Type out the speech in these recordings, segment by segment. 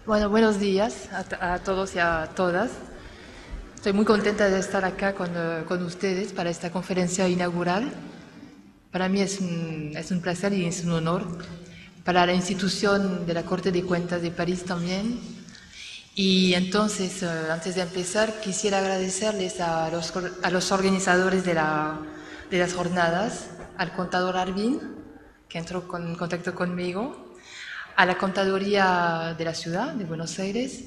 Bueno, buenos días a todos y a todas. Estoy muy contenta de estar acá con ustedes para esta conferencia inaugural. Para mí es un placer y es un honor. Para la institución de la Corte de Cuentas de París también. Y entonces, antes de empezar, quisiera agradecerles a los organizadores de las jornadas, al contador Arvin, que entró en contacto conmigo, a la Contaduría de la Ciudad de Buenos Aires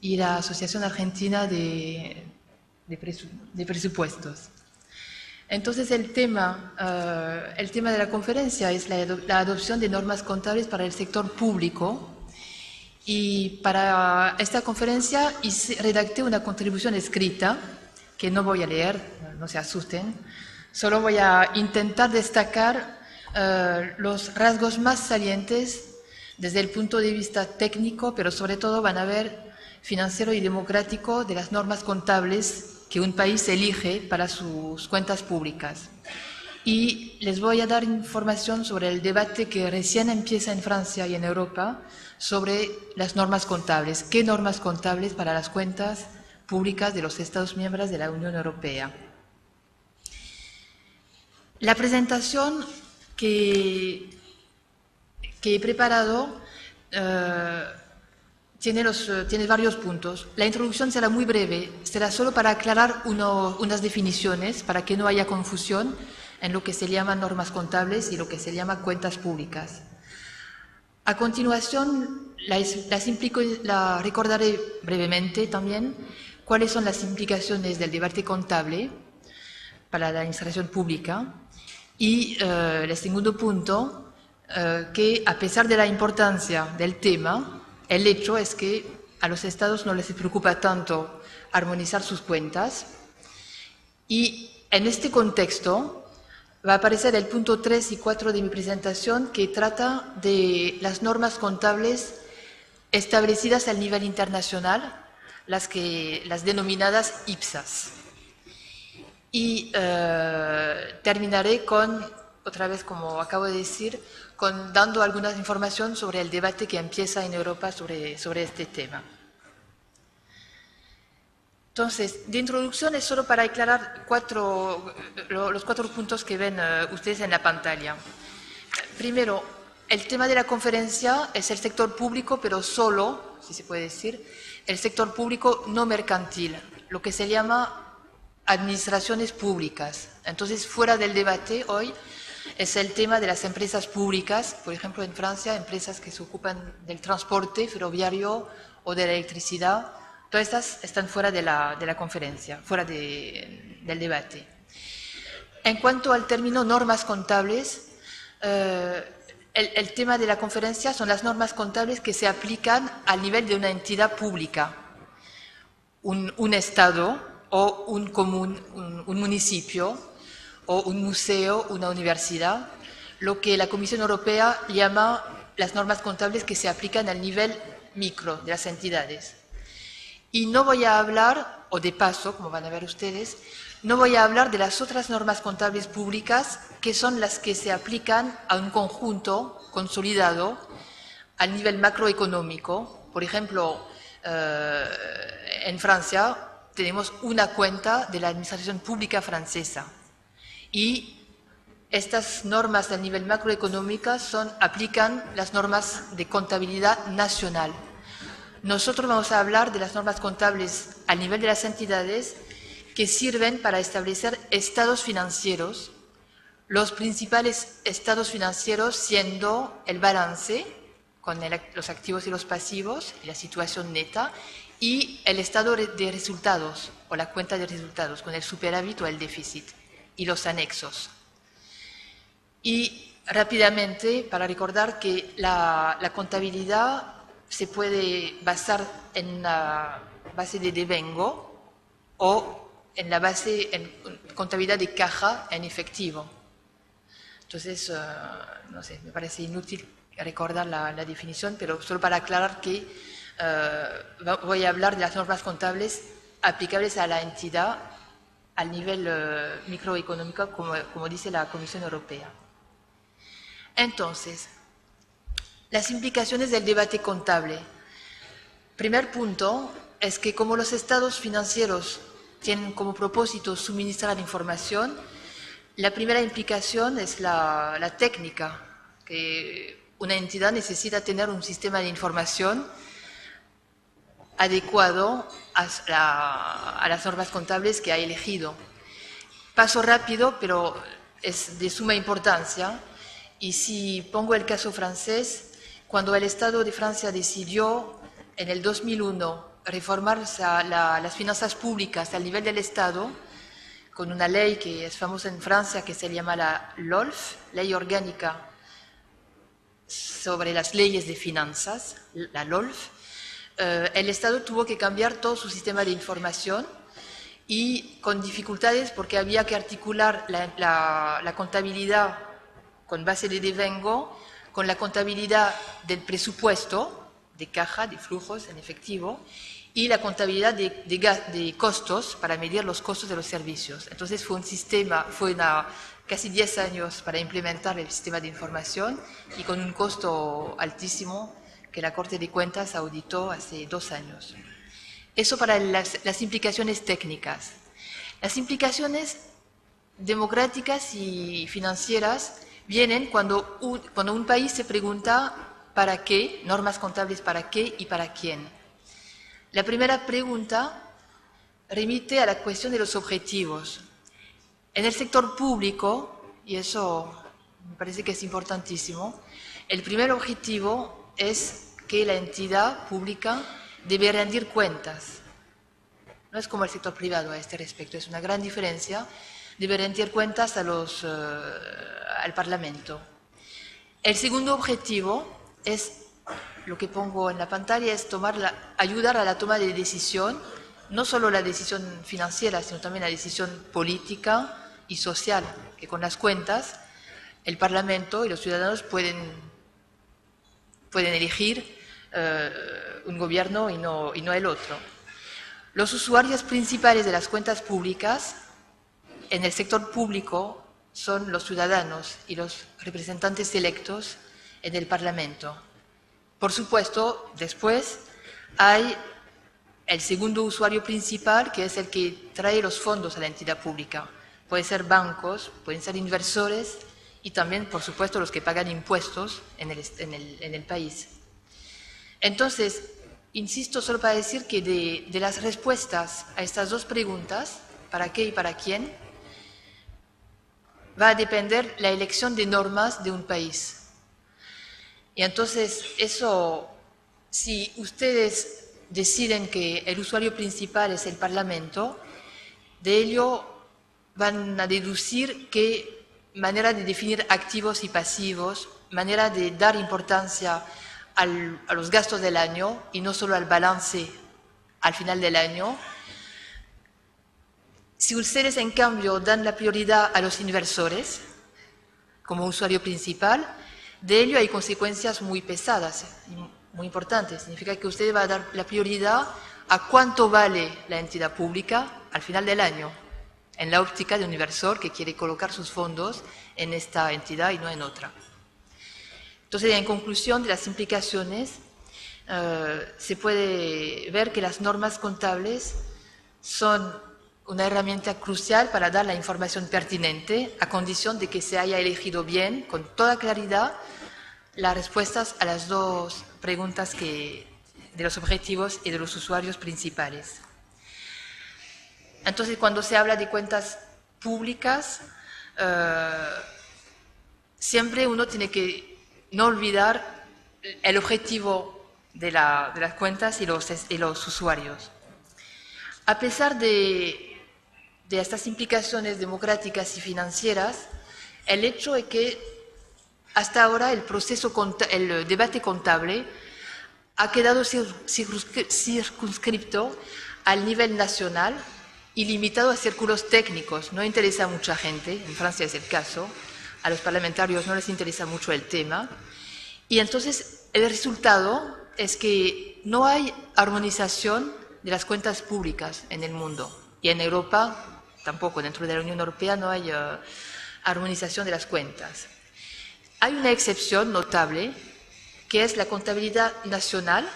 y la Asociación Argentina de Presupuestos. Entonces el tema de la conferencia es la adopción de normas contables para el sector público, y para esta conferencia redacté una contribución escrita que no voy a leer, no se asusten, solo voy a intentar destacar los rasgos más salientes desde el punto de vista técnico, pero sobre todo van a ver financiero y democrático de las normas contables que un país elige para sus cuentas públicas. Y les voy a dar información sobre el debate que recién empieza en Francia y en Europa sobre las normas contables. ¿Qué normas contables para las cuentas públicas de los Estados miembros de la Unión Europea? La presentación que he preparado tiene varios puntos. La introducción será muy breve, será solo para aclarar unas definiciones, para que no haya confusión en lo que se llama normas contables y lo que se llama cuentas públicas. A continuación, recordaré brevemente también cuáles son las implicaciones del debate contable para la administración pública. Y el segundo punto, que a pesar de la importancia del tema, el hecho es que a los estados no les preocupa tanto armonizar sus cuentas. Y en este contexto va a aparecer el punto 3 y 4 de mi presentación, que trata de las normas contables establecidas a nivel internacional, las denominadas IPSAS. Y terminaré otra vez, como acabo de decir, dando alguna información sobre el debate que empieza en Europa sobre este tema. Entonces, de introducción es solo para aclarar los 4 puntos que ven ustedes en la pantalla. Primero, el tema de la conferencia es el sector público, pero solo, si se puede decir, el sector público no mercantil, lo que se llama administraciones públicas. Entonces, fuera del debate hoy es el tema de las empresas públicas, por ejemplo, en Francia, empresas que se ocupan del transporte ferroviario o de la electricidad. Todas estas están fuera de la conferencia, fuera del debate. En cuanto al término normas contables, el tema de la conferencia son las normas contables que se aplican al nivel de una entidad pública, un estado o un común, un municipio o un museo, una universidad, lo que la Comisión Europea llama las normas contables que se aplican al nivel micro de las entidades. Y no voy a hablar, o de paso, como van a ver ustedes, no voy a hablar de las otras normas contables públicas, que son las que se aplican a un conjunto consolidado al nivel macroeconómico. Por ejemplo, en Francia tenemos una cuenta de la administración pública francesa. Y estas normas a nivel macroeconómico aplican las normas de contabilidad nacional. Nosotros vamos a hablar de las normas contables a nivel de las entidades que sirven para establecer estados financieros, los principales estados financieros siendo el balance con los activos y los pasivos, la situación neta, y el estado de resultados o la cuenta de resultados con el superávit o el déficit y los anexos. Y rápidamente, para recordar que la contabilidad se puede basar en la base de devengo o en la base en contabilidad de caja en efectivo. Entonces, no sé, me parece inútil recordar la definición, pero solo para aclarar que voy a hablar de las normas contables aplicables a la entidad al nivel microeconómico, como dice la Comisión Europea. Entonces, las implicaciones del debate contable. Primer punto es que como los estados financieros tienen como propósito suministrar información, la primera implicación es la técnica, que una entidad necesita tener un sistema de información adecuado a las normas contables que ha elegido. Paso rápido, pero es de suma importancia. Y si pongo el caso francés, cuando el Estado de Francia decidió en el 2001 reformar las finanzas públicas al nivel del Estado, con una ley que es famosa en Francia que se llama la LOLF, Ley Orgánica sobre las leyes de finanzas, la LOLF, el Estado tuvo que cambiar todo su sistema de información y con dificultades porque había que articular la contabilidad con base de devengo con la contabilidad del presupuesto, de caja, de flujos en efectivo, y la contabilidad de costos para medir los costos de los servicios. Entonces fue un sistema, casi 10 años para implementar el sistema de información y con un costo altísimo que la Corte de Cuentas auditó hace 2 años. Eso para las implicaciones técnicas. Las implicaciones democráticas y financieras vienen cuando un país se pregunta ¿para qué? Normas contables ¿para qué y para quién? La primera pregunta remite a la cuestión de los objetivos. En el sector público, y eso me parece que es importantísimo, el primer objetivo es que la entidad pública debe rendir cuentas. No es como el sector privado a este respecto, es una gran diferencia. Debe rendir cuentas al Parlamento. El segundo objetivo es, lo que pongo en la pantalla, es ayudar a la toma de decisión, no solo la decisión financiera, sino también la decisión política y social, que con las cuentas el Parlamento y los ciudadanos pueden elegir un gobierno y no el otro. Los usuarios principales de las cuentas públicas en el sector público son los ciudadanos y los representantes electos en el Parlamento. Por supuesto, después hay el segundo usuario principal, que es el que trae los fondos a la entidad pública. Pueden ser bancos, pueden ser inversores y también, por supuesto, los que pagan impuestos en el país. Entonces, insisto solo para decir que de las respuestas a estas dos preguntas, ¿para qué y para quién?, va a depender la elección de normas de un país. Y entonces, eso, si ustedes deciden que el usuario principal es el Parlamento, de ello van a deducir qué manera de definir activos y pasivos, manera de dar importancia a los gastos del año y no solo al balance al final del año. Si ustedes, en cambio, dan la prioridad a los inversores como usuario principal, de ello hay consecuencias muy pesadas, muy importantes. Significa que usted va a dar la prioridad a cuánto vale la entidad pública al final del año, en la óptica de un inversor que quiere colocar sus fondos en esta entidad y no en otra. Entonces, en conclusión de las implicaciones, se puede ver que las normas contables son una herramienta crucial para dar la información pertinente a condición de que se haya elegido bien, con toda claridad, las respuestas a las dos preguntas de los objetivos y de los usuarios principales. Entonces, cuando se habla de cuentas públicas, siempre uno tiene que no olvidar el objetivo de las cuentas y los usuarios. A pesar de estas implicaciones democráticas y financieras, el hecho es que hasta ahora el debate contable ha quedado circunscripto al nivel nacional y limitado a círculos técnicos. No interesa a mucha gente, en Francia es el caso, a los parlamentarios no les interesa mucho el tema, y entonces el resultado es que no hay armonización de las cuentas públicas en el mundo, y en Europa tampoco, dentro de la Unión Europea no hay armonización de las cuentas. Hay una excepción notable, que es la contabilidad nacional,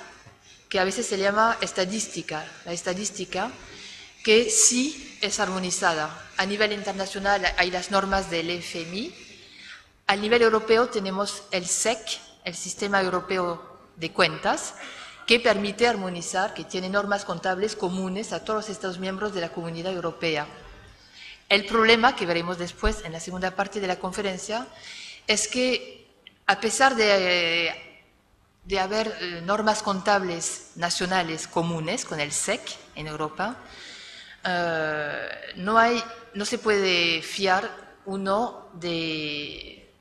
que a veces se llama estadística. La estadística que sí es armonizada. A nivel internacional hay las normas del FMI. A nivel europeo tenemos el SEC, el Sistema Europeo de Cuentas, que permite armonizar, que tiene normas contables comunes a todos los Estados miembros de la Comunidad Europea. El problema, que veremos después en la segunda parte de la conferencia, es que a pesar de haber normas contables nacionales comunes con el SEC en Europa, no se puede fiar uno de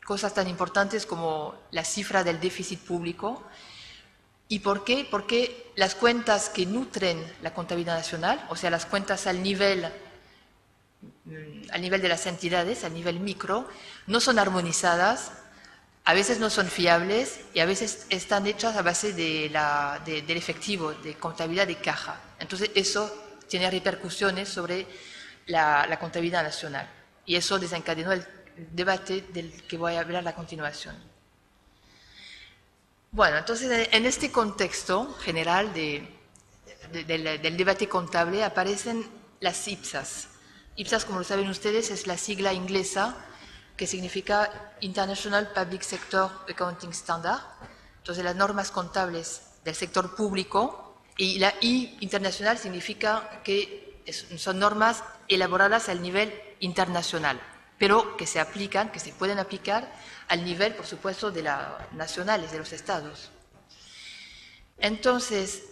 cosas tan importantes como la cifra del déficit público. ¿Y por qué? Porque las cuentas que nutren la contabilidad nacional, o sea, las cuentas al nivel de las entidades, al nivel micro, no son armonizadas, a veces no son fiables y a veces están hechas a base del efectivo, de contabilidad de caja. Entonces eso tiene repercusiones sobre la contabilidad nacional y eso desencadenó el debate del que voy a hablar a continuación. Bueno, entonces en este contexto general del debate contable aparecen las IPSAS. IPSAS, como lo saben ustedes, es la sigla inglesa que significa International Public Sector Accounting Standard. Entonces las normas contables del sector público, y la I internacional significa que son normas elaboradas al nivel internacional, pero que se aplican, que se pueden aplicar al nivel, por supuesto, de las nacionales, de los estados. Entonces,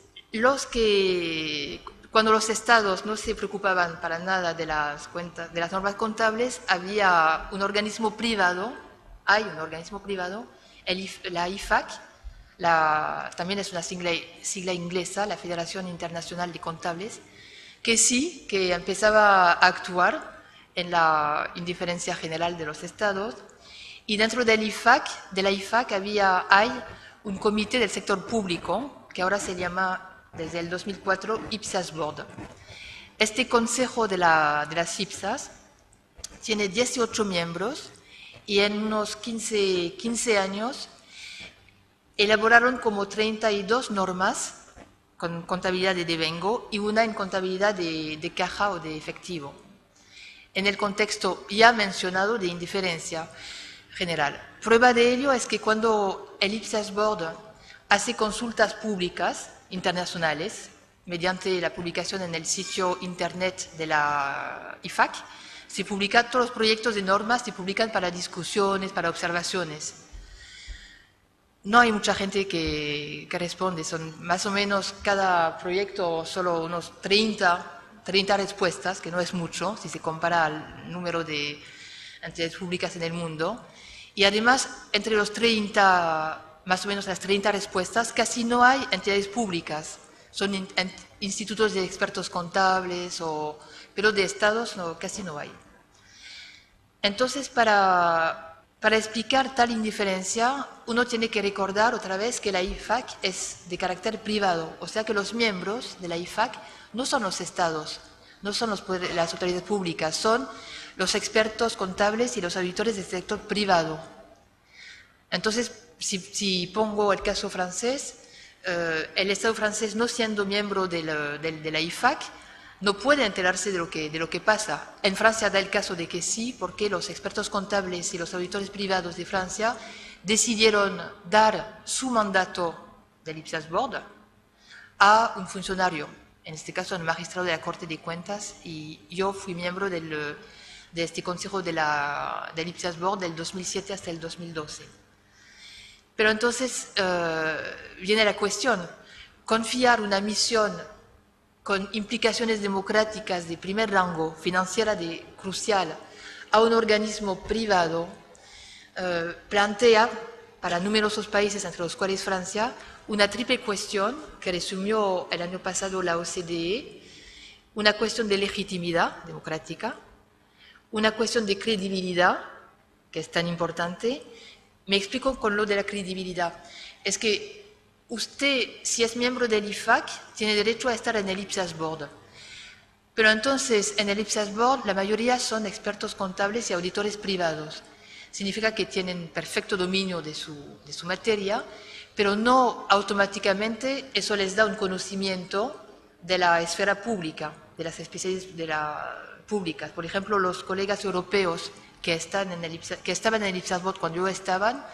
cuando los estados no se preocupaban para nada de las cuentas, de las normas contables, había un organismo privado, la IFAC, también es una sigla inglesa, la Federación Internacional de Contables, que empezaba a actuar en la indiferencia general de los estados. Y dentro de la IFAC hay un comité del sector público, que ahora se llama, desde el 2004, IPSAS Board. Este consejo de las IPSAS tiene 18 miembros y en unos 15 años elaboraron como 32 normas con contabilidad de devengo y una en contabilidad de caja o de efectivo, en el contexto ya mencionado de indiferencia general. Prueba de ello es que cuando el IPSAS Board hace consultas públicas internacionales, mediante la publicación en el sitio internet de la IFAC, se publican todos los proyectos de normas, se publican para discusiones, para observaciones. No hay mucha gente que responde, son más o menos cada proyecto solo unos 30 respuestas, que no es mucho si se compara al número de entidades públicas en el mundo. Y además, entre los 30, más o menos las 30 respuestas, casi no hay entidades públicas. Son institutos de expertos contables, pero de estados casi no hay. Entonces, para explicar tal indiferencia, uno tiene que recordar otra vez que la IFAC es de carácter privado, o sea que los miembros de la IFAC no son los estados, no son las autoridades públicas, son los expertos contables y los auditores del sector privado. Entonces, si pongo el caso francés, el Estado francés, no siendo miembro de la IFAC, no puede enterarse de lo que pasa. En Francia da el caso de que sí, porque los expertos contables y los auditores privados de Francia decidieron dar su mandato del IPSAS Board a un funcionario, en este caso el magistrado de la Corte de Cuentas, y yo fui miembro de este consejo del IPSAS Board del 2007 hasta el 2012. Pero entonces viene la cuestión, confiar una misión con implicaciones democráticas de primer rango, financiera crucial, a un organismo privado, plantea para numerosos países, entre los cuales Francia, una triple cuestión que resumió el año pasado la OCDE, una cuestión de legitimidad democrática, una cuestión de credibilidad, que es tan importante. Me explico con lo de la credibilidad. Es que usted, si es miembro del IFAC, tiene derecho a estar en el IPSAS Board. Pero entonces, en el IPSAS Board, la mayoría son expertos contables y auditores privados. Significa que tienen perfecto dominio de su materia, pero no automáticamente eso les da un conocimiento de la esfera pública, de las especialidades públicas. Por ejemplo, los colegas europeos que estaban en el Ipsos cuando yo estaba,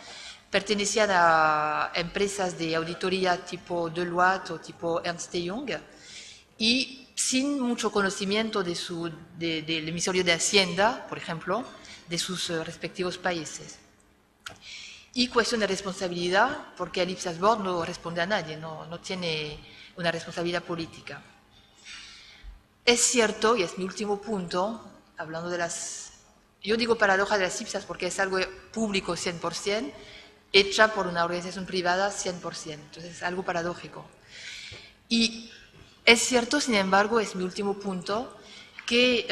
pertenecían a empresas de auditoría tipo Deloitte o tipo Ernst Young, y sin mucho conocimiento del emisario de Hacienda, por ejemplo, de sus respectivos países. Y cuestión de responsabilidad, porque el Ipsos Board no responde a nadie, no tiene una responsabilidad política. Es cierto, y es mi último punto, hablando de yo digo paradoja de las Ipsos porque es algo público 100%, hecha por una organización privada 100%, entonces es algo paradójico. Y es cierto, sin embargo, es mi último punto, que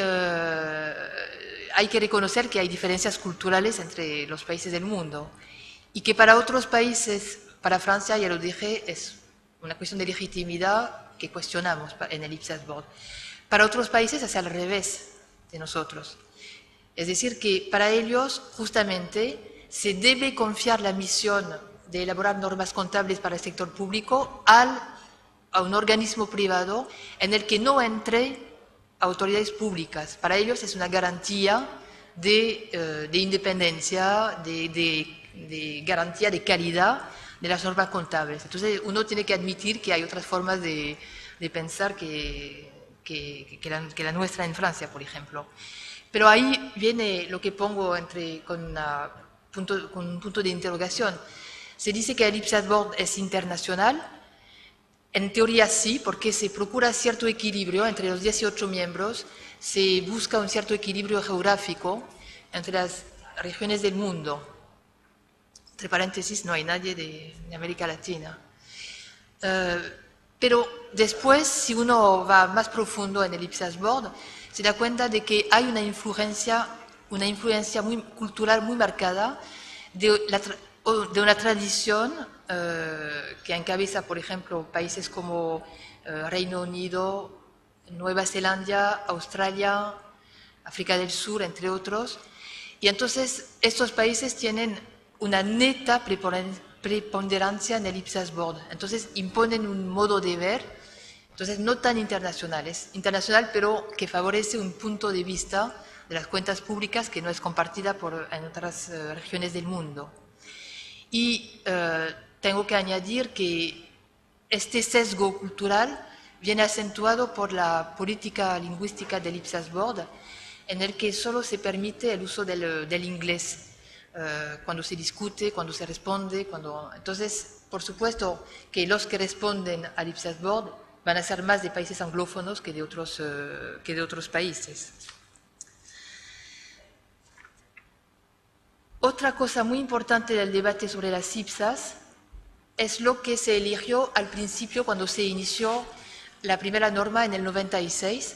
hay que reconocer que hay diferencias culturales entre los países del mundo y que para otros países, para Francia, ya lo dije, es una cuestión de legitimidad que cuestionamos en el Ipsos Board. Para otros países es al revés de nosotros. Es decir, que para ellos justamente se debe confiar la misión de elaborar normas contables para el sector público a un organismo privado en el que no entre autoridades públicas. Para ellos es una garantía de independencia, de garantía de calidad de las normas contables. Entonces uno tiene que admitir que hay otras formas de pensar que la nuestra en Francia, por ejemplo. Pero ahí viene lo que pongo con un punto de interrogación. Se dice que el Ipsos Board es internacional. En teoría sí, porque se procura cierto equilibrio entre los 18 miembros, se busca un cierto equilibrio geográfico entre las regiones del mundo. Entre paréntesis, no hay nadie de América Latina. Pero después, si uno va más profundo en el Ipsos Board, se da cuenta de que hay una influencia cultural muy marcada de una tradición que encabeza, por ejemplo, países como Reino Unido, Nueva Zelanda, Australia, África del Sur, entre otros. Y entonces estos países tienen una neta preponderancia en el Ipsos Board. Entonces imponen un modo de ver, entonces no tan internacional, es internacional pero que favorece un punto de vista de las cuentas públicas que no es compartida en otras regiones del mundo. Y tengo que añadir que este sesgo cultural viene acentuado por la política lingüística del Ipsos Board, en el que solo se permite el uso del inglés cuando se discute, cuando se responde. Entonces, por supuesto que los que responden al Ipsos Board van a ser más de países anglófonos que de otros países. Otra cosa muy importante del debate sobre las Ipsos es lo que se eligió al principio cuando se inició la primera norma en el 96.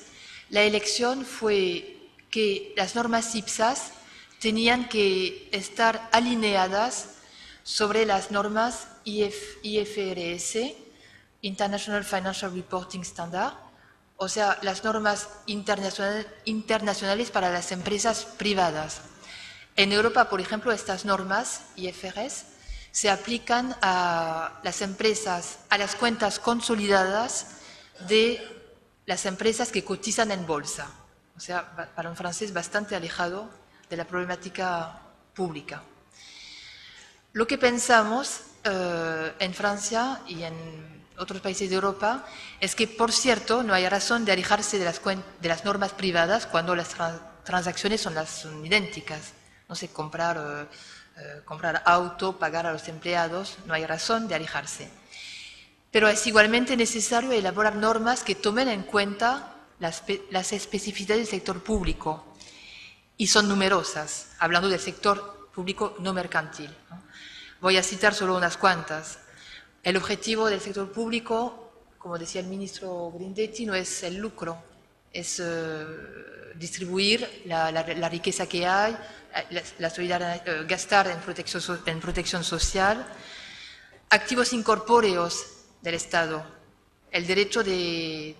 La elección fue que las normas Ipsos tenían que estar alineadas sobre las normas IFRS, International Financial Reporting Standard, o sea, las normas internacionales para las empresas privadas. En Europa, por ejemplo, estas normas IFRS se aplican a las empresas, a las cuentas consolidadas de las empresas que cotizan en bolsa. O sea, para un francés bastante alejado de la problemática pública. Lo que pensamos en Francia y en otros países de Europa es que, por cierto, no hay razón de alejarse de las normas privadas cuando las transacciones son idénticas. No sé, comprar auto, pagar a los empleados, no hay razón de alejarse. Pero es igualmente necesario elaborar normas que tomen en cuenta las especificidades del sector público, y son numerosas, hablando del sector público no mercantil, ¿no? Voy a citar solo unas cuantas. El objetivo del sector público, como decía el ministro Grindetti, no es el lucro, es distribuir la riqueza que hay, gastar en protección social, activos incorpóreos del Estado. El derecho de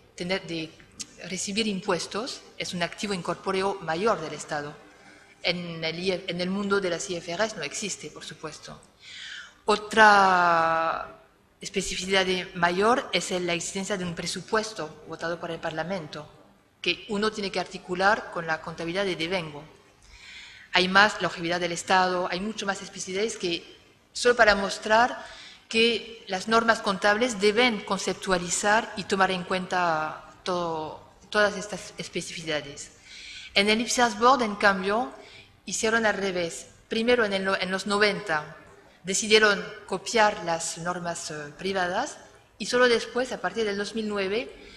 recibir impuestos es un activo incorpóreo mayor del Estado. En el mundo de las IFRS no existe, por supuesto. Otra especificidad mayor es la existencia de un presupuesto votado por el Parlamento, que uno tiene que articular con la contabilidad de devengo. Hay más longevidad del Estado, hay mucho más especificidades que solo para mostrar que las normas contables deben conceptualizar y tomar en cuenta todas estas especificidades. En el IPSAS Board, en cambio, hicieron al revés. Primero, en los 90, decidieron copiar las normas privadas y solo después, a partir del 2009,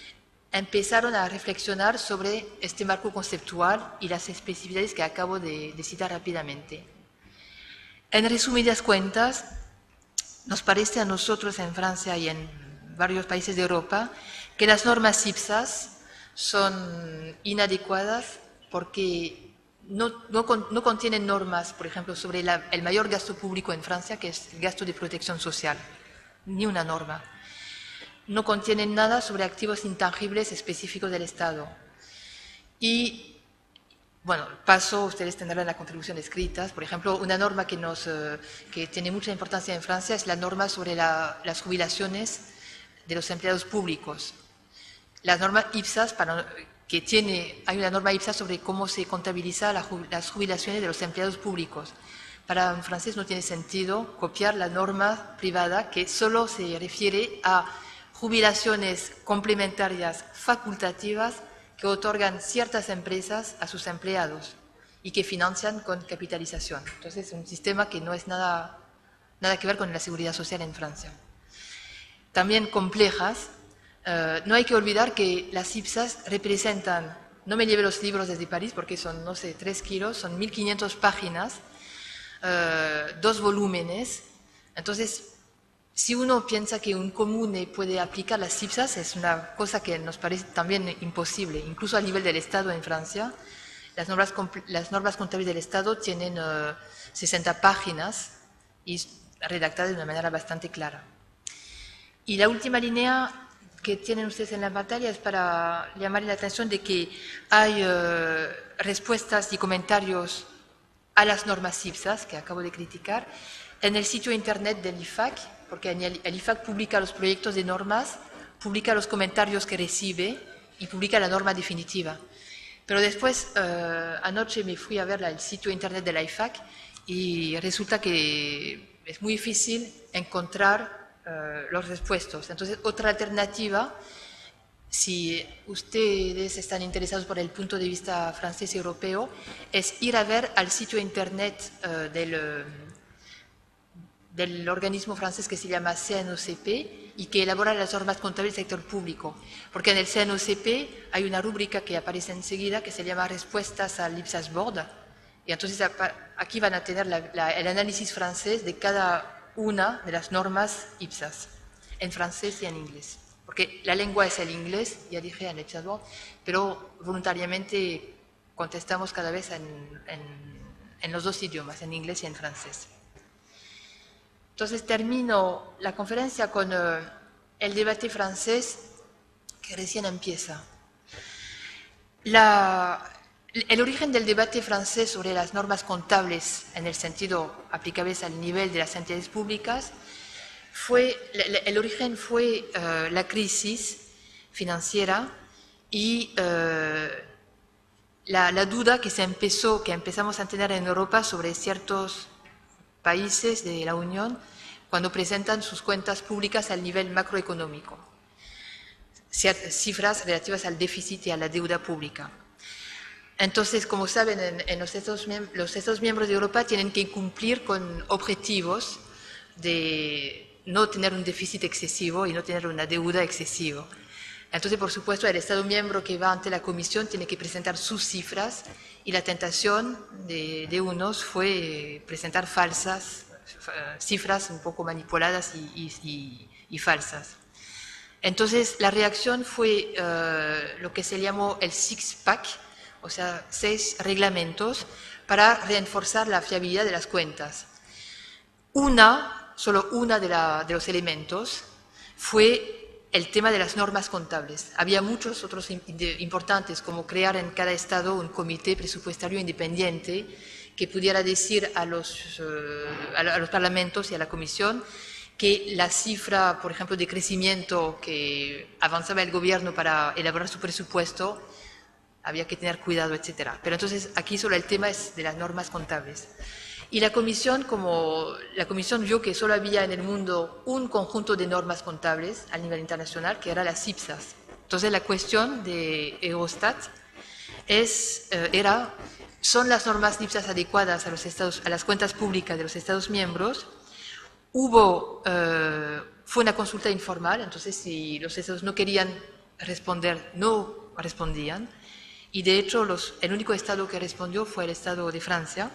empezaron a reflexionar sobre este marco conceptual y las especificidades que acabo de citar rápidamente. En resumidas cuentas, nos parece a nosotros en Francia y en varios países de Europa que las normas IPSAS son inadecuadas porque no contienen normas, por ejemplo, sobre el mayor gasto público en Francia, que es el gasto de protección social, ni una norma. No contienen nada sobre activos intangibles específicos del Estado. Y bueno, paso, ustedes tendrán la contribución escritas. Por ejemplo, una norma que tiene mucha importancia en Francia es la norma sobre las jubilaciones de los empleados públicos. La norma IPSAS, hay una norma IPSAS sobre cómo se contabiliza las jubilaciones de los empleados públicos. Para un francés no tiene sentido copiar la norma privada que solo se refiere a jubilaciones complementarias facultativas que otorgan ciertas empresas a sus empleados y que financian con capitalización. Entonces, es un sistema que no es nada que ver con la seguridad social en Francia. También complejas. No hay que olvidar que las IPSAS representan, no me lleve los libros desde París porque son, no sé, 3 kilos, son 1500 páginas, 2 volúmenes. Entonces, si uno piensa que un comune puede aplicar las IPSAS, es una cosa que nos parece también imposible. Incluso a nivel del Estado en Francia, las normas contables del Estado tienen 60 páginas y redactadas de una manera bastante clara. Y la última línea que tienen ustedes en la pantalla es para llamar la atención de que hay respuestas y comentarios a las normas IPSAS que acabo de criticar en el sitio internet del IFAC, porque el IFAC publica los proyectos de normas, publica los comentarios que recibe y publica la norma definitiva. Pero después, anoche me fui a ver el sitio internet del IFAC y resulta que es muy difícil encontrar los respuestos. Entonces, otra alternativa, si ustedes están interesados por el punto de vista francés y europeo, es ir a ver al sitio internet del organismo francés que se llama CNOCP y que elabora las normas contables del sector público. Porque en el CNOCP hay una rúbrica que aparece enseguida que se llama Respuestas al IPSAS Board. Y entonces aquí van a tener el análisis francés de cada una de las normas IPSAS, en francés y en inglés. Porque la lengua es el inglés, ya dije, en el IPSAS Board, pero voluntariamente contestamos cada vez en los dos idiomas, en inglés y en francés. Entonces termino la conferencia con el debate francés que recién empieza. El origen del debate francés sobre las normas contables en el sentido aplicables al nivel de las entidades públicas el origen fue la crisis financiera y la duda que empezamos a tener en Europa sobre ciertos países de la Unión cuando presentan sus cuentas públicas al nivel macroeconómico, cifras relativas al déficit y a la deuda pública. Entonces, como saben, los Estados miembros de Europa tienen que cumplir con objetivos de no tener un déficit excesivo y no tener una deuda excesiva. Entonces, por supuesto, el Estado miembro que va ante la Comisión tiene que presentar sus cifras y la tentación de unos fue presentar cifras un poco manipuladas y falsas. Entonces, la reacción fue lo que se llamó el six-pack, o sea, 6 reglamentos para reforzar la fiabilidad de las cuentas. Solo una de los elementos fue el tema de las normas contables. Había muchos otros importantes, como crear en cada estado un comité presupuestario independiente que pudiera decir a los parlamentos y a la Comisión que la cifra, por ejemplo, de crecimiento que avanzaba el gobierno para elaborar su presupuesto, había que tener cuidado, etc. Pero entonces aquí solo el tema es de las normas contables. Y la Comisión, como la Comisión vio que solo había en el mundo un conjunto de normas contables a nivel internacional, que era las IPSAS. Entonces la cuestión de Eurostat ¿son las normas IPSAS adecuadas a las cuentas públicas de los Estados miembros? Fue una consulta informal, entonces si los Estados no querían responder, no respondían. Y de hecho el único Estado que respondió fue el Estado de Francia.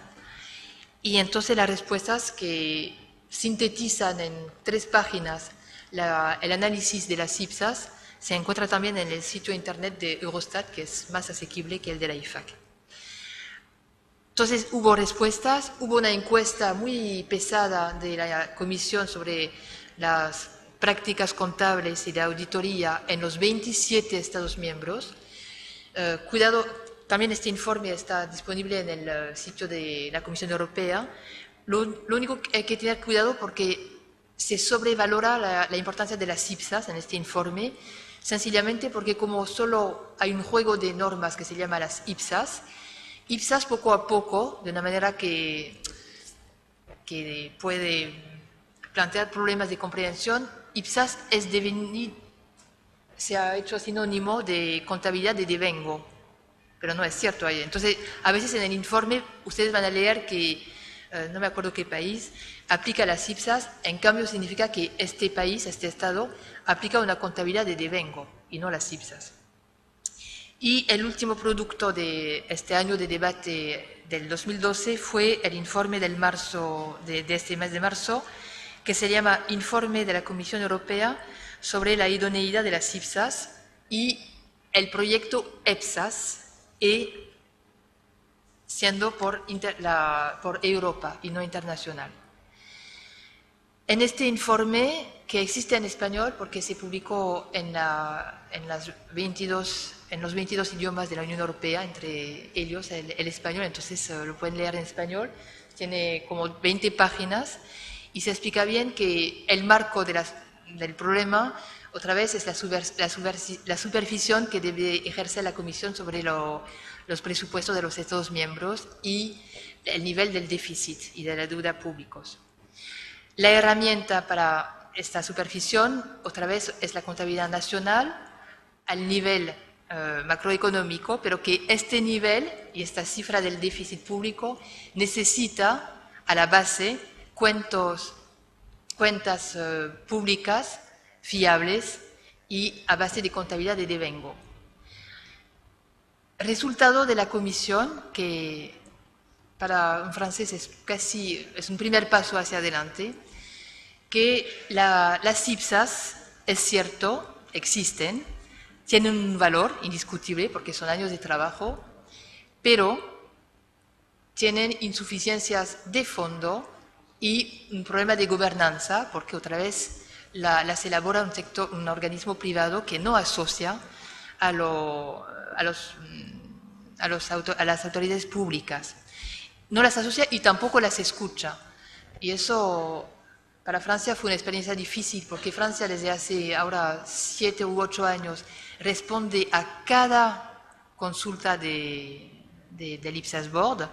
Y entonces las respuestas que sintetizan en 3 páginas el análisis de las IPSAS se encuentra también en el sitio internet de Eurostat, que es más asequible que el de la IFAC. Entonces hubo respuestas, hubo una encuesta muy pesada de la Comisión sobre las prácticas contables y de auditoría en los 27 Estados miembros. Cuidado, también este informe está disponible en el sitio de la Comisión Europea. Lo único que hay que tener cuidado porque se sobrevalora la importancia de las IPSAS en este informe, sencillamente porque como solo hay un juego de normas que se llama las IPSAS poco a poco, de una manera que puede plantear problemas de comprensión, IPSAS se ha hecho sinónimo de contabilidad de devengo, pero no es cierto. Entonces, a veces en el informe ustedes van a leer que, no me acuerdo qué país, aplica las IPSAS, en cambio significa que este país, este Estado, aplica una contabilidad de devengo y no las IPSAS. Y el último producto de este año de debate del 2012 fue el informe de este mes de marzo, que se llama Informe de la Comisión Europea sobre la idoneidad de las IPSAS y el proyecto EPSAS, siendo por Europa y no internacional. En este informe, que existe en español porque se publicó en los 22 idiomas de la Unión Europea, entre ellos el español, entonces lo pueden leer en español, tiene como 20 páginas y se explica bien que el marco del problema, otra vez, es la supervisión que debe ejercer la Comisión sobre los presupuestos de los Estados miembros y el nivel del déficit y de la deuda públicos. La herramienta para esta supervisión, otra vez, es la contabilidad nacional al nivel macroeconómico, pero que este nivel y esta cifra del déficit público necesita a la base cuentas públicas fiables y a base de contabilidad de devengo. Resultado de la comisión, que para un francés es un primer paso hacia adelante, que las IPSAS, es cierto, existen, tienen un valor indiscutible porque son años de trabajo, pero tienen insuficiencias de fondo y un problema de gobernanza, porque otra vez las elabora un organismo privado que no asocia a las autoridades públicas. No las asocia y tampoco las escucha. Y eso para Francia fue una experiencia difícil, porque Francia desde hace ahora 7 u 8 años responde a cada consulta del IPSAS Board,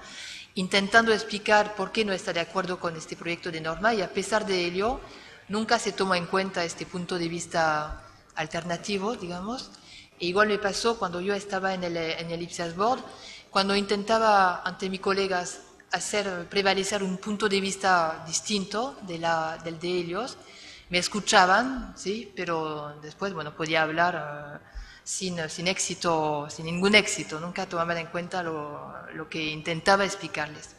intentando explicar por qué no está de acuerdo con este proyecto de norma, y a pesar de ello nunca se toma en cuenta este punto de vista alternativo, digamos. E igual me pasó cuando yo estaba en el IPSAS Board, cuando intentaba ante mis colegas hacer prevalecer un punto de vista distinto del de ellos, me escuchaban, sí, pero después, bueno, podía hablar sin éxito, sin ningún éxito, nunca tomaban en cuenta lo que intentaba explicarles.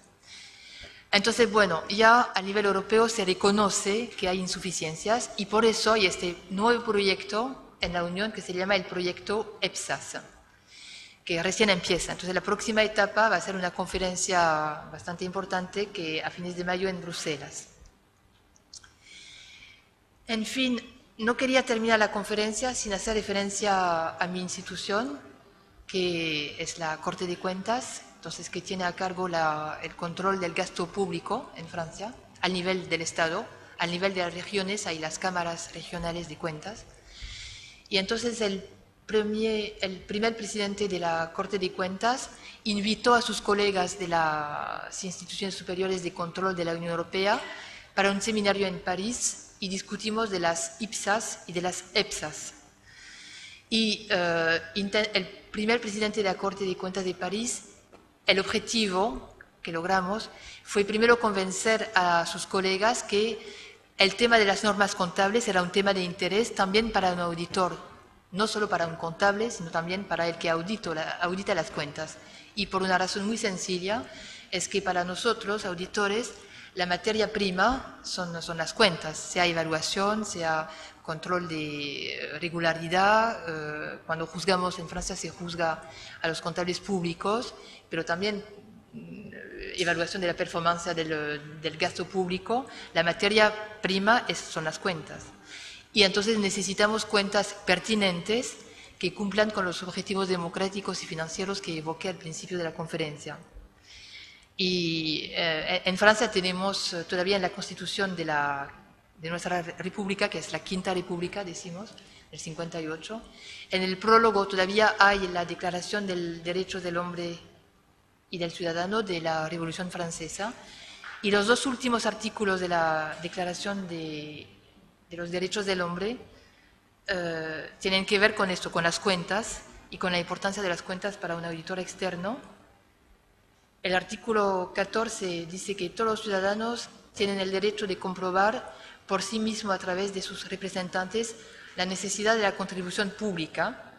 Entonces, bueno, ya a nivel europeo se reconoce que hay insuficiencias y por eso hay este nuevo proyecto en la Unión que se llama el proyecto EPSAS, que recién empieza. Entonces la próxima etapa va a ser una conferencia bastante importante que a fines de mayo en Bruselas. En fin, no quería terminar la conferencia sin hacer referencia a mi institución, que es la Corte de Cuentas, entonces que tiene a cargo el control del gasto público en Francia, al nivel del Estado, al nivel de las regiones, hay las cámaras regionales de cuentas. Y entonces el primer presidente de la Corte de Cuentas invitó a sus colegas de las instituciones superiores de control de la Unión Europea para un seminario en París y discutimos de las IPSAS y de las EPSAS. Y el primer presidente de la Corte de Cuentas de París, el objetivo que logramos fue primero convencer a sus colegas que el tema de las normas contables era un tema de interés también para un auditor, no solo para un contable, sino también para el que audita las cuentas. Y por una razón muy sencilla, es que para nosotros, auditores, la materia prima son las cuentas, sea evaluación, sea control de regularidad. Cuando juzgamos en Francia se juzga a los contables públicos, pero también evaluación de la performance del gasto público. La materia prima son las cuentas. Y entonces necesitamos cuentas pertinentes que cumplan con los objetivos democráticos y financieros que evoqué al principio de la conferencia. Y en Francia tenemos todavía en la Constitución de nuestra República, que es la Quinta República, decimos, del 58, en el prólogo todavía hay la Declaración del Derecho del Hombre y del Ciudadano de la Revolución Francesa, y los dos últimos artículos de la Declaración de los Derechos del Hombre tienen que ver con esto, con las cuentas y con la importancia de las cuentas para un auditor externo. El artículo 14 dice que todos los ciudadanos tienen el derecho de comprobar por sí mismos a través de sus representantes la necesidad de la contribución pública,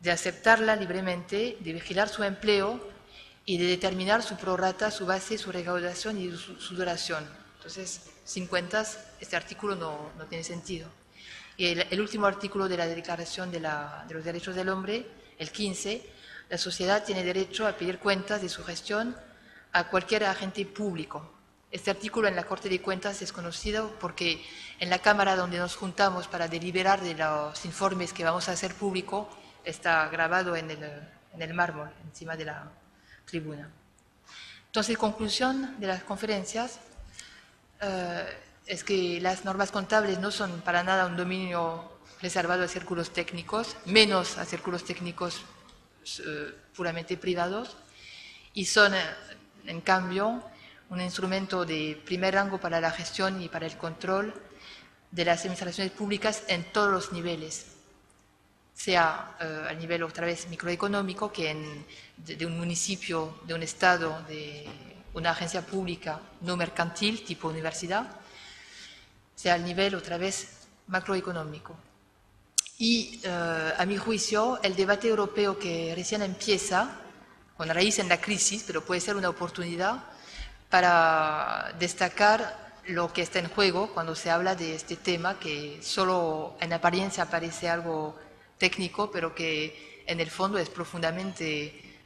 de aceptarla libremente, de vigilar su empleo y de determinar su prorata, su base, su recaudación y su duración. Entonces, sin cuentas, este artículo no tiene sentido. Y el último artículo de la Declaración de los Derechos del Hombre, el 15, la sociedad tiene derecho a pedir cuentas de su gestión a cualquier agente público. Este artículo en la Corte de Cuentas es conocido porque en la Cámara donde nos juntamos para deliberar de los informes que vamos a hacer público, está grabado en el mármol, encima de la tribuna. Entonces, conclusión de las conferencias es que las normas contables no son para nada un dominio reservado a círculos técnicos, menos a círculos técnicos puramente privados, y son, en cambio, un instrumento de primer rango para la gestión y para el control de las administraciones públicas en todos los niveles, sea a nivel otra vez microeconómico, que de un municipio, de un estado, de una agencia pública no mercantil tipo universidad, sea al nivel otra vez macroeconómico. Y a mi juicio el debate europeo que recién empieza, con raíz en la crisis, pero puede ser una oportunidad para destacar lo que está en juego cuando se habla de este tema que solo en apariencia parece algo técnico, pero que en el fondo es profundamente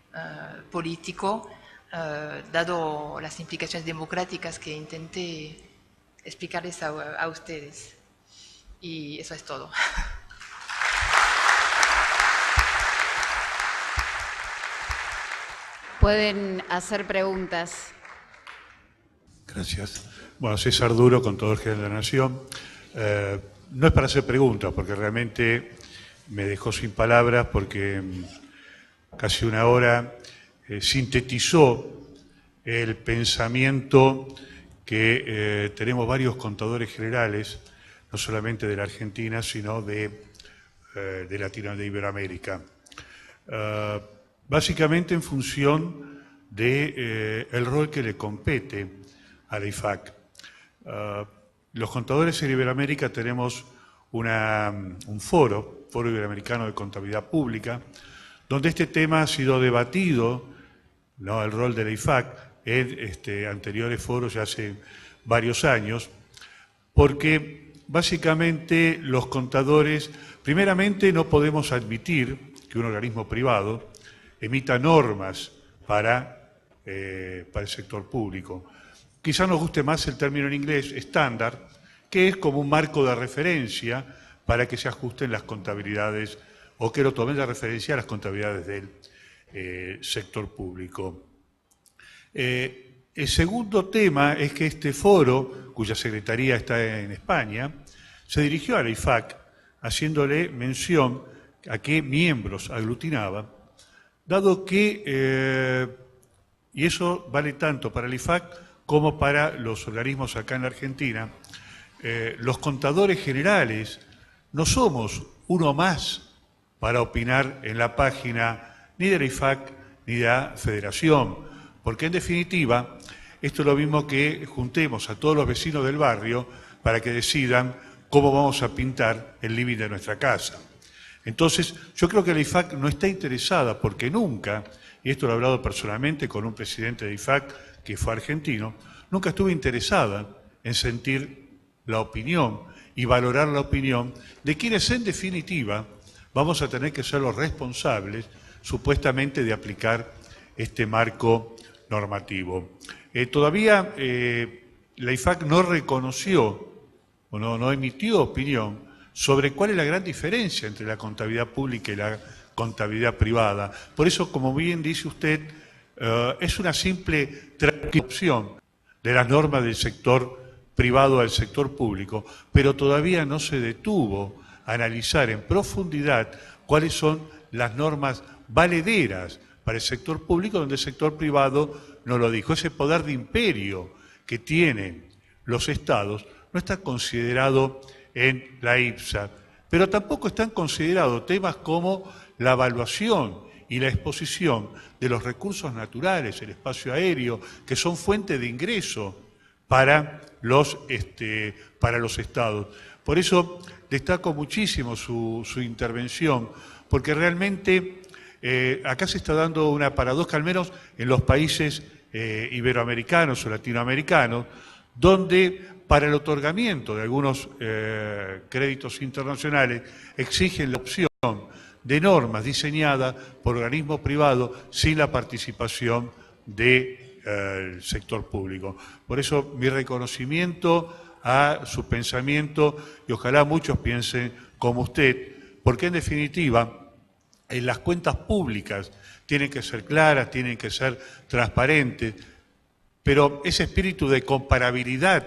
político, dado las implicaciones democráticas que intenté explicarles a ustedes. Y eso es todo. Pueden hacer preguntas. Gracias. Bueno, César Duro, contador general de la Nación. No es para hacer preguntas, porque realmente me dejó sin palabras, porque casi una hora sintetizó el pensamiento que tenemos varios contadores generales, no solamente de la Argentina, sino de Latinoamérica, de Iberoamérica. Básicamente en función del rol que le compete a la IFAC. Los contadores en Iberoamérica tenemos un foro iberoamericano de contabilidad pública, donde este tema ha sido debatido, ¿no?, el rol de la IFAC en anteriores foros ya hace varios años, porque básicamente los contadores, primeramente no podemos admitir que un organismo privado emita normas para el sector público. Quizá nos guste más el término en inglés, estándar, que es como un marco de referencia para que se ajusten las contabilidades o que lo tomen de referencia a las contabilidades sector público. El segundo tema es que este foro, cuya secretaría está en España, se dirigió a la IFAC haciéndole mención a qué miembros aglutinaba, dado que, y eso vale tanto para la IFAC como para los organismos acá en la Argentina, los contadores generales no somos uno más para opinar en la página ni de la IFAC ni de la Federación, porque en definitiva esto es lo mismo que juntemos a todos los vecinos del barrio para que decidan cómo vamos a pintar el living de nuestra casa. Entonces, yo creo que la IFAC no está interesada porque nunca, y esto lo he hablado personalmente con un presidente de IFAC que fue argentino, nunca estuvo interesada en sentir la opinión y valorar la opinión de quienes en definitiva vamos a tener que ser los responsables supuestamente de aplicar este marco normativo. Todavía la IFAC no reconoció o no emitió opinión sobre cuál es la gran diferencia entre la contabilidad pública y la contabilidad privada. Por eso, como bien dice usted, es una simple transcripción de las normas del sector privado al sector público, pero todavía no se detuvo a analizar en profundidad cuáles son las normas valederas para el sector público, donde el sector privado no lo dijo. Ese poder de imperio que tienen los estados no está considerado en la IPSA, pero tampoco están considerados temas como la evaluación y la exposición de los recursos naturales, el espacio aéreo, que son fuente de ingreso para los estados. Por eso destaco muchísimo su intervención, porque realmente acá se está dando una paradoja, al menos en los países iberoamericanos o latinoamericanos, donde para el otorgamiento de algunos créditos internacionales exigen la opción de normas diseñadas por organismos privados sin la participación del sector público. Por eso mi reconocimiento a su pensamiento y ojalá muchos piensen como usted, porque en definitiva en las cuentas públicas tienen que ser claras, tienen que ser transparentes, pero ese espíritu de comparabilidad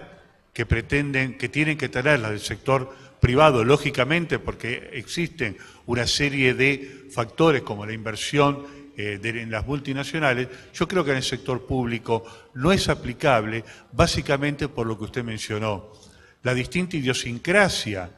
que tienen que tener las del sector privado, lógicamente, porque existen una serie de factores como la inversión en las multinacionales, yo creo que en el sector público no es aplicable, básicamente por lo que usted mencionó, la distinta idiosincrasia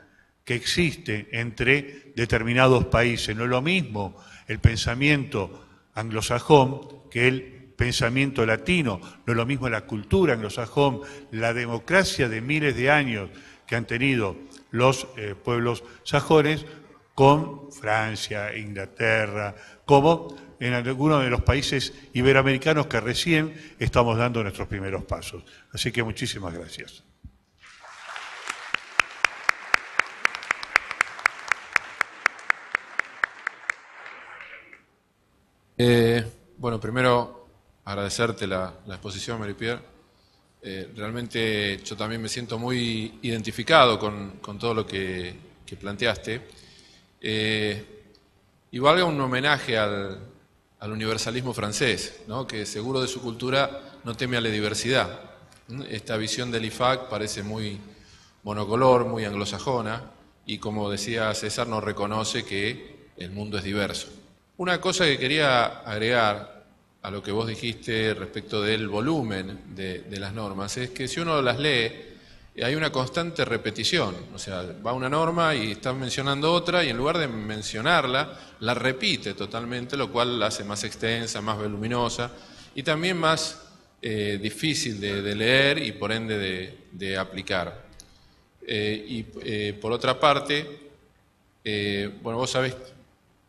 que existe entre determinados países. No es lo mismo el pensamiento anglosajón que el pensamiento latino, no es lo mismo la cultura anglosajón, la democracia de miles de años que han tenido los pueblos sajones con Francia, Inglaterra, como en algunos de los países iberoamericanos que recién estamos dando nuestros primeros pasos. Así que muchísimas gracias. Bueno, primero agradecerte la exposición, Marie-Pierre. Realmente yo también me siento muy identificado con todo lo que planteaste. Y valga un homenaje al universalismo francés, ¿no? Que seguro de su cultura no teme a la diversidad. Esta visión del IFAC parece muy monocolor, muy anglosajona, y como decía César, no reconoce que el mundo es diverso. Una cosa que quería agregar a lo que vos dijiste respecto del volumen de las normas es que si uno las lee hay una constante repetición, o sea, va una norma y están mencionando otra y en lugar de mencionarla, la repite totalmente, lo cual la hace más extensa, más voluminosa y también más difícil de leer y por ende de aplicar. Por otra parte, bueno, vos sabés,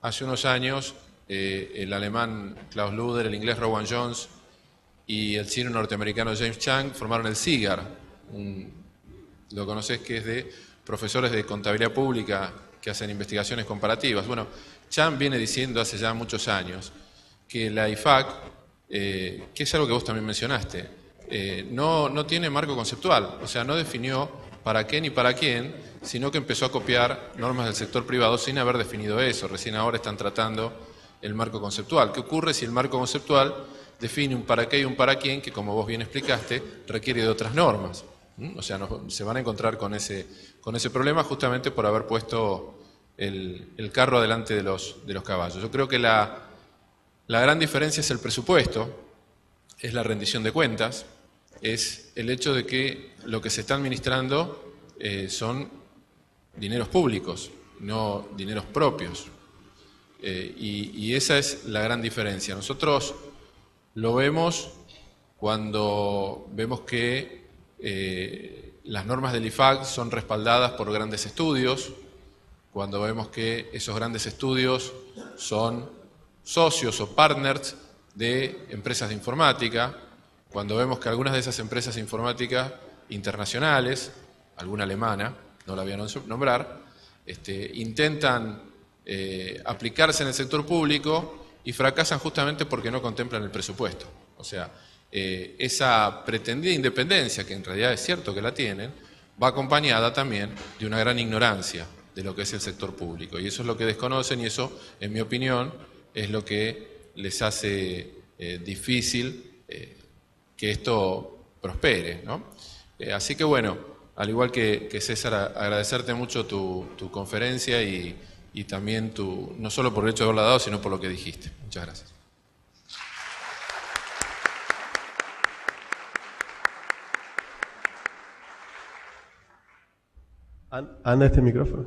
hace unos años el alemán Klaus Luder, el inglés Rowan Jones y el chino norteamericano James Chang formaron el CIGAR, lo conocés, que es de profesores de contabilidad pública que hacen investigaciones comparativas. Bueno, Chang viene diciendo hace ya muchos años que la IFAC, que es algo que vos también mencionaste, no tiene marco conceptual, o sea, no definió para qué ni para quién, sino que empezó a copiar normas del sector privado sin haber definido eso. Recién ahora están tratando el marco conceptual. ¿Qué ocurre si el marco conceptual define un para qué y un para quién que, como vos bien explicaste, requiere de otras normas? O sea, se van a encontrar con ese problema justamente por haber puesto el carro adelante de los caballos. Yo creo que la gran diferencia es el presupuesto, es la rendición de cuentas, es el hecho de que lo que se está administrando son dineros públicos, no dineros propios. Y esa es la gran diferencia. Nosotros lo vemos cuando vemos que las normas del IFAC son respaldadas por grandes estudios, cuando vemos que esos grandes estudios son socios o partners de empresas de informática, cuando vemos que algunas de esas empresas de informática internacionales, alguna alemana, no la voy a nombrar, intentan aplicarse en el sector público y fracasan justamente porque no contemplan el presupuesto. O sea, esa pretendida independencia, que en realidad es cierto que la tienen, va acompañada también de una gran ignorancia de lo que es el sector público. Y eso es lo que desconocen y eso, en mi opinión, es lo que les hace difícil que esto prospere, ¿no? Así que bueno, al igual que César, agradecerte mucho tu conferencia y también no solo por el hecho de haberla dado, sino por lo que dijiste. Muchas gracias. ¿Anda este micrófono?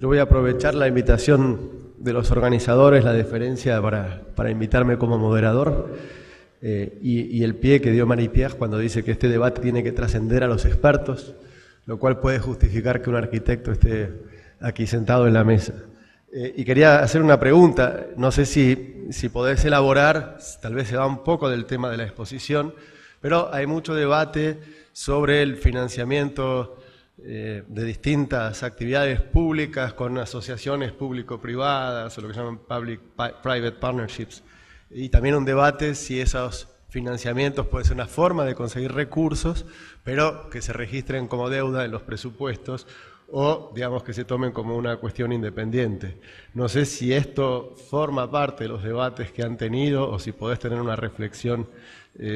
Yo voy a aprovechar la invitación de los organizadores, la deferencia para invitarme como moderador y el pie que dio Marie-Pierre cuando dice que este debate tiene que trascender a los expertos, lo cual puede justificar que un arquitecto esté aquí sentado en la mesa. Y quería hacer una pregunta, no sé si podés elaborar, tal vez se va un poco del tema de la exposición, pero hay mucho debate sobre el financiamiento de distintas actividades públicas con asociaciones público-privadas o lo que llaman public-private partnerships, y también un debate si esos financiamientos pueden ser una forma de conseguir recursos, pero que se registren como deuda en los presupuestos o, digamos, que se tomen como una cuestión independiente. No sé si esto forma parte de los debates que han tenido o si podés tener una reflexión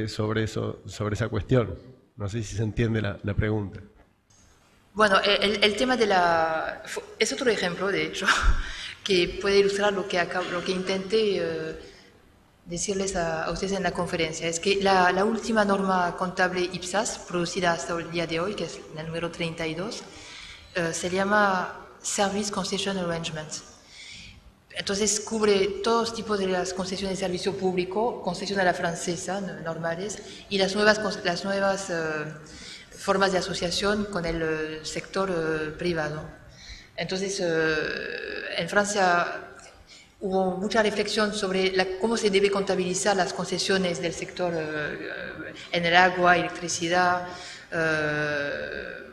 sobre esa cuestión. No sé si se entiende la pregunta. Bueno, el tema es otro ejemplo, de hecho, que puede ilustrar lo que intenté decirles a ustedes en la conferencia. Es que la última norma contable IPSAS, producida hasta el día de hoy, que es la número 32, se llama Service Concession Arrangements. Entonces cubre todos tipos de las concesiones de servicio público, concesión a la francesa, normales, y las nuevas formas de asociación con el sector privado. Entonces, en Francia hubo mucha reflexión sobre cómo se debe contabilizar las concesiones del sector en el agua, electricidad,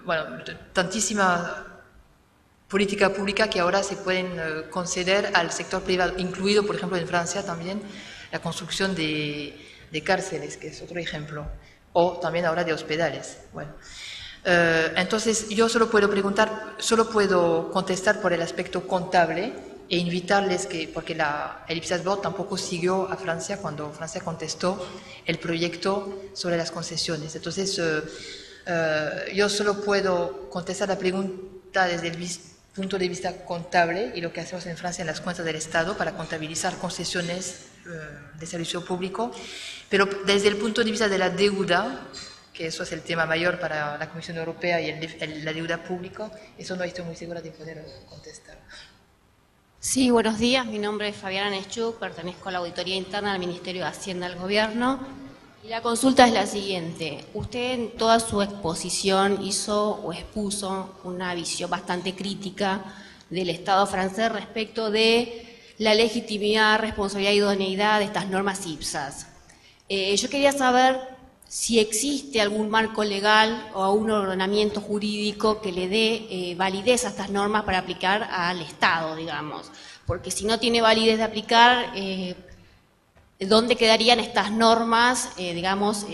bueno, tantísima política pública que ahora se pueden conceder al sector privado, incluido, por ejemplo, en Francia también, la construcción de cárceles, que es otro ejemplo, o también ahora de hospitales. Bueno, entonces yo solo puedo contestar por el aspecto contable e invitarles porque el IPSAS Board tampoco siguió a Francia cuando Francia contestó el proyecto sobre las concesiones. Entonces yo solo puedo contestar la pregunta desde el punto de vista contable y lo que hacemos en Francia en las cuentas del Estado para contabilizar concesiones de servicio público, pero desde el punto de vista de la deuda, que eso es el tema mayor para la Comisión Europea y la deuda pública, eso no estoy muy segura de poder contestar. Sí, buenos días. Mi nombre es Fabiana Neschuk, pertenezco a la Auditoría Interna del Ministerio de Hacienda del Gobierno. Y la consulta es la siguiente. Usted en toda su exposición hizo o expuso una visión bastante crítica del Estado francés respecto de la legitimidad, responsabilidad y idoneidad de estas normas IPSAS. Yo quería saber si existe algún marco legal o un ordenamiento jurídico que le dé validez a estas normas para aplicar al Estado, digamos. Porque si no tiene validez de aplicar, ¿dónde quedarían estas normas, digamos,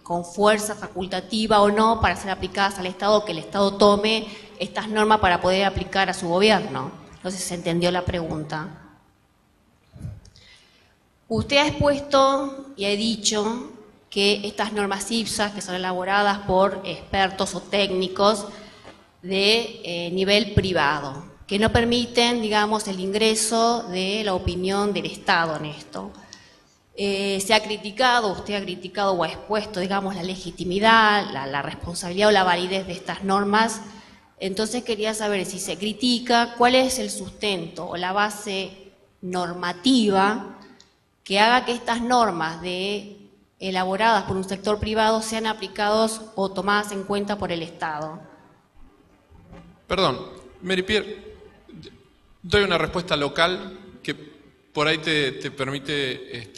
con fuerza facultativa o no para ser aplicadas al Estado, que el Estado tome estas normas para poder aplicar a su gobierno? No sé si se entendió la pregunta. Usted ha expuesto y ha dicho que estas normas IPSAS, que son elaboradas por expertos o técnicos de nivel privado, que no permiten, digamos, el ingreso de la opinión del Estado en esto. Se ha criticado, usted ha criticado o ha expuesto, digamos, la legitimidad, la responsabilidad o la validez de estas normas. Entonces quería saber si se critica, cuál es el sustento o la base normativa que haga que estas normas elaboradas por un sector privado sean aplicados o tomadas en cuenta por el Estado. Perdón, Marie-Pierre, doy una respuesta local que por ahí te permite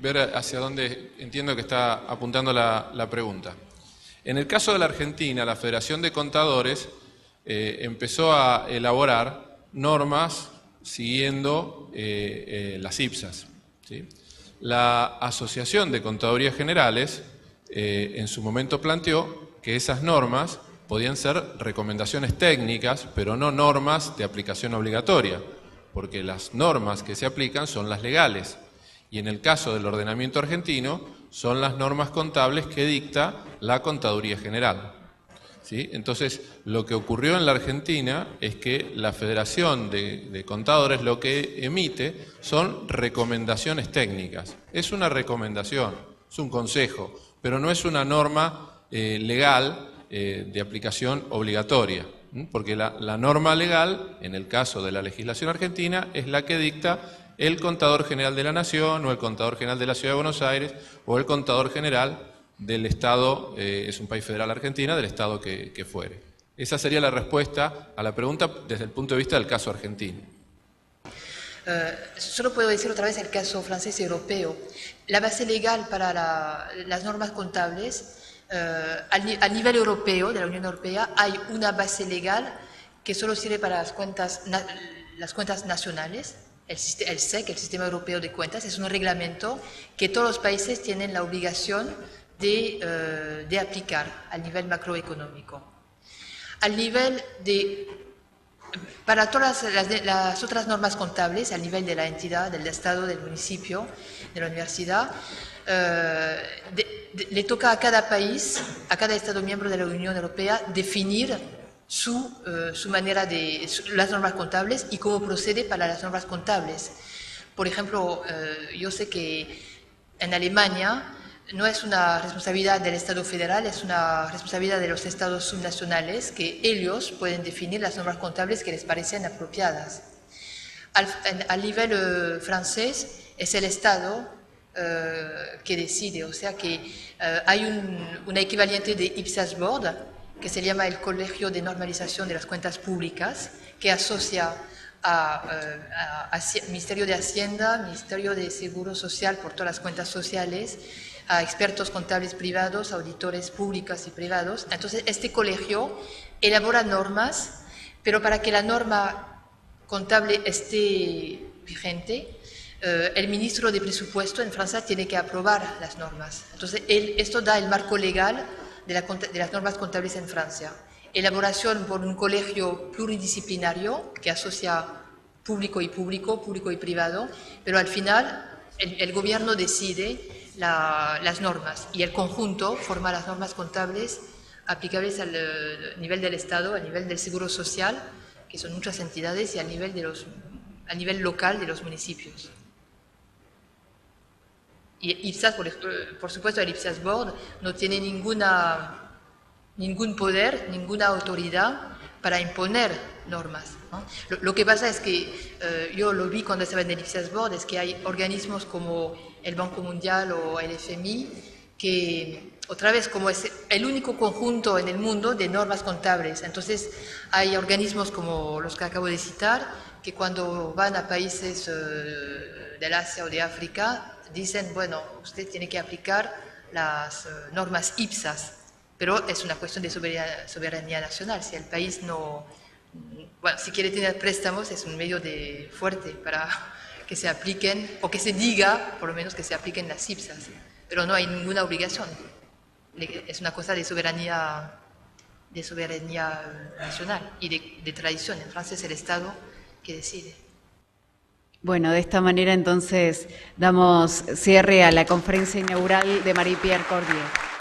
ver hacia dónde entiendo que está apuntando la pregunta. En el caso de la Argentina, la Federación de Contadores empezó a elaborar normas siguiendo las IPSAS, ¿sí? La Asociación de Contadurías Generales en su momento planteó que esas normas podían ser recomendaciones técnicas, pero no normas de aplicación obligatoria, porque las normas que se aplican son las legales, y en el caso del ordenamiento argentino son las normas contables que dicta la Contaduría General, ¿sí? Entonces, lo que ocurrió en la Argentina es que la Federación de Contadores lo que emite son recomendaciones técnicas. Es una recomendación, es un consejo, pero no es una norma legal de aplicación obligatoria, porque la norma legal, en el caso de la legislación argentina, es la que dicta el Contador General de la Nación o el Contador General de la Ciudad de Buenos Aires o el Contador General del Estado, es un país federal Argentina, del Estado que fuere. Esa sería la respuesta a la pregunta desde el punto de vista del caso argentino. Solo puedo decir otra vez el caso francés y europeo. La base legal para las normas contables, a nivel europeo, de la Unión Europea, hay una base legal que solo sirve para las cuentas nacionales. El SEC, el Sistema Europeo de Cuentas, es un reglamento que todos los países tienen la obligación de aplicar al nivel macroeconómico. Al nivel para todas las otras normas contables, al nivel de la entidad, del Estado, del municipio, de la universidad, le toca a cada país, a cada Estado miembro de la Unión Europea, definir su manera las normas contables y cómo procede para las normas contables. Por ejemplo, yo sé que en Alemania no es una responsabilidad del Estado federal, es una responsabilidad de los estados subnacionales, que ellos pueden definir las normas contables que les parecen apropiadas. Al nivel francés es el Estado que decide, o sea que hay una equivalente de IPSAS Board, que se llama el Colegio de Normalización de las Cuentas Públicas, que asocia a Ministerio de Hacienda, Ministerio de Seguro Social por todas las cuentas sociales, a expertos contables privados, auditores públicos y privados. Entonces, este colegio elabora normas, pero para que la norma contable esté vigente, el ministro de Presupuesto en Francia tiene que aprobar las normas. Entonces, esto da el marco legal de las normas contables en Francia. Elaboración por un colegio pluridisciplinario que asocia público y privado, pero al final el gobierno decide las normas y el conjunto forma las normas contables aplicables al nivel del Estado, al nivel del Seguro Social, que son muchas entidades, y al nivel local de los municipios. Y IPSAS, por supuesto, el IPSAS Board no tiene ningún poder, ninguna autoridad para imponer normas, ¿no? Lo que pasa es que yo lo vi cuando estaba en el IPSAS Board, es que hay organismos como el Banco Mundial o el FMI, que otra vez como es el único conjunto en el mundo de normas contables. Entonces hay organismos como los que acabo de citar, que cuando van a países del Asia o de África, dicen, bueno, usted tiene que aplicar las normas IPSAS, pero es una cuestión de soberanía nacional. Si el país no, bueno, si quiere tener préstamos, es un medio fuerte para que se apliquen, o que se diga, por lo menos, que se apliquen las IPSAS, pero no hay ninguna obligación. Es una cosa de soberanía nacional y de tradición. En Francia es el Estado que decide. Bueno, de esta manera entonces damos cierre a la conferencia inaugural de Marie-Pierre Cordier.